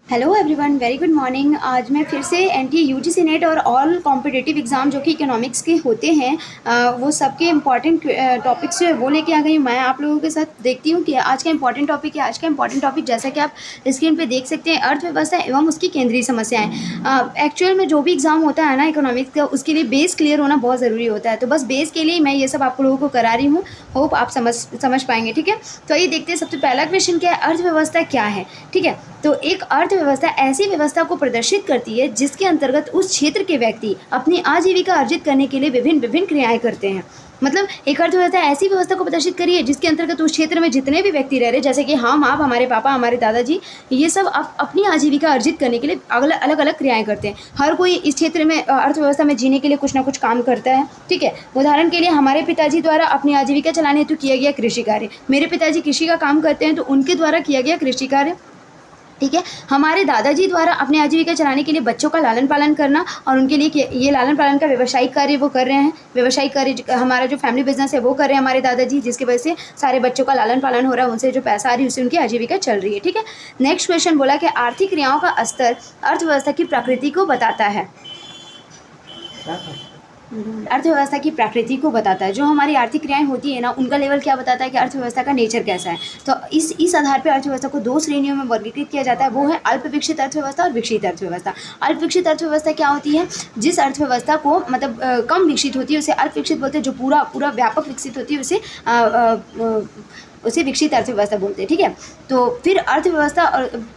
Hello everyone, very good morning. आज मैं फिर से एनटी यूजीसी नेट और ऑल कॉम्पिटिटिव एग्ज़ाम जो कि इकोनॉमिक्स के होते हैं वो सबके इम्पॉर्टेंट टॉपिक्स जो है वो लेके आ गई हूँ। मैं आप लोगों के साथ देखती हूँ कि आज का इम्पॉर्टेंट टॉपिक है। आज का इम्पॉर्टेंट टॉपिक जैसा कि आप स्क्रीन पे देख सकते हैं, अर्थव्यवस्था एवं उसकी केंद्रीय समस्याएं। एक्चुअल में जो भी एग्ज़ाम होता है ना इकोनॉमिक्स का, उसके लिए बेस क्लियर होना बहुत ज़रूरी होता है। तो बस बेस के लिए मैं ये सब आप लोगों को करा रही हूँ। होप आप समझ पाएंगे। ठीक है, तो आइए देखते हैं। सबसे पहला क्वेश्चन क्या है, अर्थव्यवस्था क्या है। ठीक है, तो एक अर्थव्यवस्था ऐसी व्यवस्था को प्रदर्शित करती है जिसके अंतर्गत उस क्षेत्र के व्यक्ति अपनी आजीविका अर्जित करने के लिए विभिन्न विभिन्न क्रियाएं करते हैं। मतलब एक अर्थव्यवस्था ऐसी व्यवस्था को प्रदर्शित करी है जिसके अंतर्गत उस क्षेत्र में जितने भी व्यक्ति रह रहे, जैसे कि हम, आप, हमारे पापा, हमारे दादाजी, ये सब अपनी आजीविका अर्जित करने के लिए अलग अलग क्रियाएं करते हैं। हर कोई इस क्षेत्र में अर्थव्यवस्था में जीने के लिए कुछ ना कुछ काम करता है। ठीक है, उदाहरण के लिए हमारे पिताजी द्वारा अपनी आजीविका चलाने हेतु किया गया कृषि कार्य, मेरे पिताजी कृषि का काम करते हैं तो उनके द्वारा किया गया कृषि कार्य। ठीक है, हमारे दादाजी द्वारा अपने आजीविका चलाने के लिए बच्चों का लालन पालन करना और उनके लिए ये लालन पालन का व्यवसायिक कार्य वो कर रहे हैं। व्यवसायिक कार्य हमारा जो फैमिली बिजनेस है वो कर रहे हैं हमारे दादाजी, जिसकी वजह से सारे बच्चों का लालन पालन हो रहा है, उनसे जो पैसा आ रही है उससे उनकी आजीविका चल रही है। ठीक है, नेक्स्ट क्वेश्चन बोला कि आर्थिक क्रियाओं का स्तर अर्थव्यवस्था की प्रकृति को बताता है। अर्थव्यवस्था की प्रकृति को बताता है। जो हमारी आर्थिक क्रियाएं होती है ना, उनका लेवल क्या बताता है कि अर्थव्यवस्था का नेचर कैसा है। तो इस आधार पर अर्थव्यवस्था को दो श्रेणियों में वर्गीकृत किया जाता है, वो है अल्प विकसित अर्थव्यवस्था और विकसित अर्थव्यवस्था। अल्प विकसित अर्थव्यवस्था क्या होती है, जिस अर्थव्यवस्था को मतलब कम विकसित होती है उसे अल्प विकसित बोलते हैं। जो पूरा व्यापक विकसित होती है उसे विकसित अर्थव्यवस्था बोलते हैं। ठीक है, तो फिर अर्थव्यवस्था और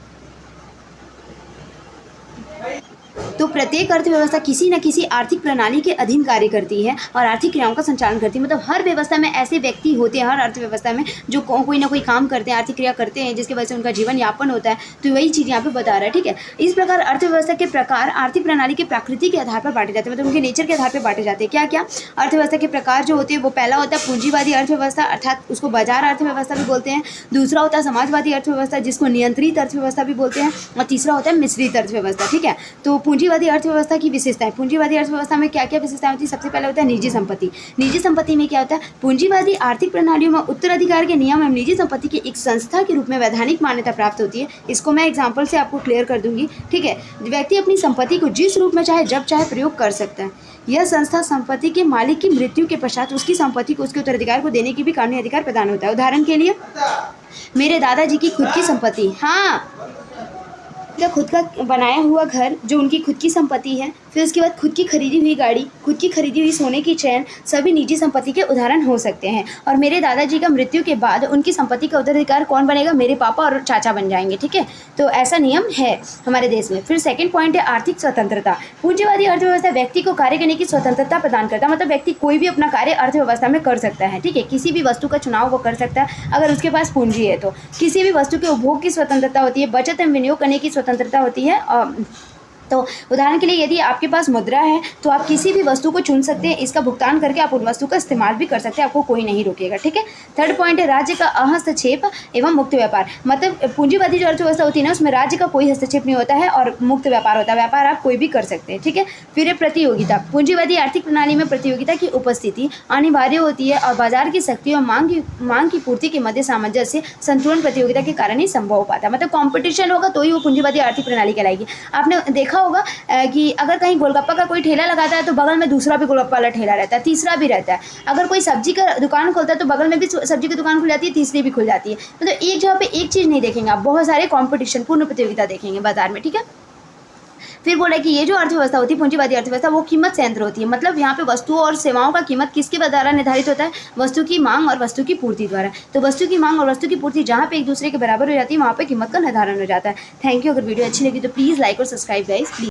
तो प्रत्येक अर्थव्यवस्था किसी न किसी आर्थिक प्रणाली के अधीन कार्य करती है और आर्थिक क्रियाओं का संचालन करती है। मतलब हर व्यवस्था में ऐसे व्यक्ति होते हैं, हर अर्थव्यवस्था में जो कोई ना कोई काम करते हैं, आर्थिक क्रिया करते हैं, जिसकी वजह से उनका जीवन यापन होता है। तो वही चीज़ यहाँ पे बता रहा है। ठीक है, इस प्रकार अर्थव्यवस्था के प्रकार आर्थिक प्रणाली की प्रकृति के आधार पर बांटे जाते हैं, मतलब उनके नेचर के आधार पर बांटे जाते हैं। क्या क्या अर्थव्यवस्था के प्रकार जो होते हैं, वो पहला होता है पूंजीवादी अर्थव्यवस्था, अर्थात उसको बाजार अर्थव्यवस्था भी बोलते हैं। दूसरा होता है समाजवादी अर्थव्यवस्था, जिसको नियंत्रित अर्थव्यवस्था भी बोलते हैं। और तीसरा होता है मिश्रित अर्थव्यवस्था। ठीक है, तो पूंजीवादी अर्थव्यवस्था की विशेषताएं। पूंजीवादी अर्थव्यवस्था में क्या क्या विशेषताएं होती है? सबसे पहले होता है निजी संपत्ति। निजी संपत्ति में क्या होता है, पूंजीवादी आर्थिक प्रणालियों में उत्तराधिकार के नियम एवं निजी संपत्ति की एक संस्था के रूप में वैधानिक मान्यता प्राप्त होती है। इसको मैं एग्जाम्पल से आपको क्लियर कर दूंगी। ठीक है, व्यक्ति अपनी संपत्ति को जिस रूप में चाहे जब चाहे प्रयोग कर सकता है। यह संस्था संपत्ति के मालिक की मृत्यु के पश्चात उसकी संपत्ति को उसके उत्तराधिकार को देने की भी कानूनी अधिकार प्रदान होता है। उदाहरण के लिए मेरे दादाजी की खुद की संपत्ति, हाँ, का खुद का बनाया हुआ घर जो उनकी खुद की संपत्ति है, फिर उसके बाद खुद की खरीदी हुई गाड़ी, खुद की खरीदी हुई सोने की चैन, सभी निजी संपत्ति के उदाहरण हो सकते हैं। और मेरे दादाजी का मृत्यु के बाद उनकी संपत्ति का उत्तराधिकार कौन बनेगा? मेरे पापा और चाचा बन जाएंगे। ठीक है, तो ऐसा नियम है हमारे देश में। फिर सेकंड पॉइंट है आर्थिक स्वतंत्रता। पूंजीवादी अर्थव्यवस्था व्यक्ति को कार्य करने की स्वतंत्रता प्रदान करता है। मतलब व्यक्ति कोई भी अपना कार्य अर्थव्यवस्था में कर सकता है। ठीक है, किसी भी वस्तु का चुनाव वो कर सकता है अगर उसके पास पूंजी है। तो किसी भी वस्तु के उपभोग की स्वतंत्रता होती है, बचत एवं विनियोग करने की स्वतंत्रता होती है। तो उदाहरण के लिए यदि आपके पास मुद्रा है तो आप किसी भी वस्तु को चुन सकते हैं, इसका भुगतान करके आप उन वस्तु का इस्तेमाल भी कर सकते हैं, आपको कोई नहीं रोकेगा। ठीक है, थर्ड पॉइंट है राज्य का अहस्तक्षेप एवं मुक्त व्यापार। मतलब पूंजीवादी जो अर्थव्यवस्था होती है ना, उसमें राज्य का कोई हस्तक्षेप नहीं होता है और मुक्त व्यापार होता है, व्यापार आप कोई भी कर सकते हैं। ठीक है, फिर है प्रतियोगिता। पूंजीवादी आर्थिक प्रणाली में प्रतियोगिता की उपस्थिति अनिवार्य होती है और बाजार की शक्ति और मांग की पूर्ति के मध्य सामंजस्य संतुलन प्रतियोगिता के कारण ही संभव हो पाता है। मतलब कॉम्पिटिशन होगा तो ही वो पूंजीवादी आर्थिक प्रणाली कहलाएगी। आपने देखा होगा कि अगर कहीं गोलगप्पा का कोई ठेला लगाता है तो बगल में दूसरा भी गोलगप्पा वाला ठेला रहता है, तीसरा भी रहता है। अगर कोई सब्जी का दुकान खोलता है तो बगल में भी सब्जी की दुकान खुल जाती है, तीसरी भी खुल जाती है। मतलब एक जगह पे एक चीज़ नहीं देखेंगे आप, बहुत सारे कॉम्पिटिशन, पूर्ण प्रतियोगिता देखेंगे बाजार में। ठीक है, फिर बोला कि ये जो अर्थव्यवस्था होती है पूंजीवादी अर्थव्यवस्था, वो कीमत संयंत्र होती है। मतलब यहाँ पे वस्तुओं और सेवाओं का कीमत किसके द्वारा निर्धारित होता है? वस्तु की मांग और वस्तु की पूर्ति द्वारा। तो वस्तु की मांग और वस्तु की पूर्ति जहाँ पे एक दूसरे के बराबर हो जाती है, वहाँ पे कीमत का निर्धारण हो जाता है। Thank you. अगर वीडियो अच्छी लगी तो प्लीज़ लाइक और सब्सक्राइब गाइस, प्लीज।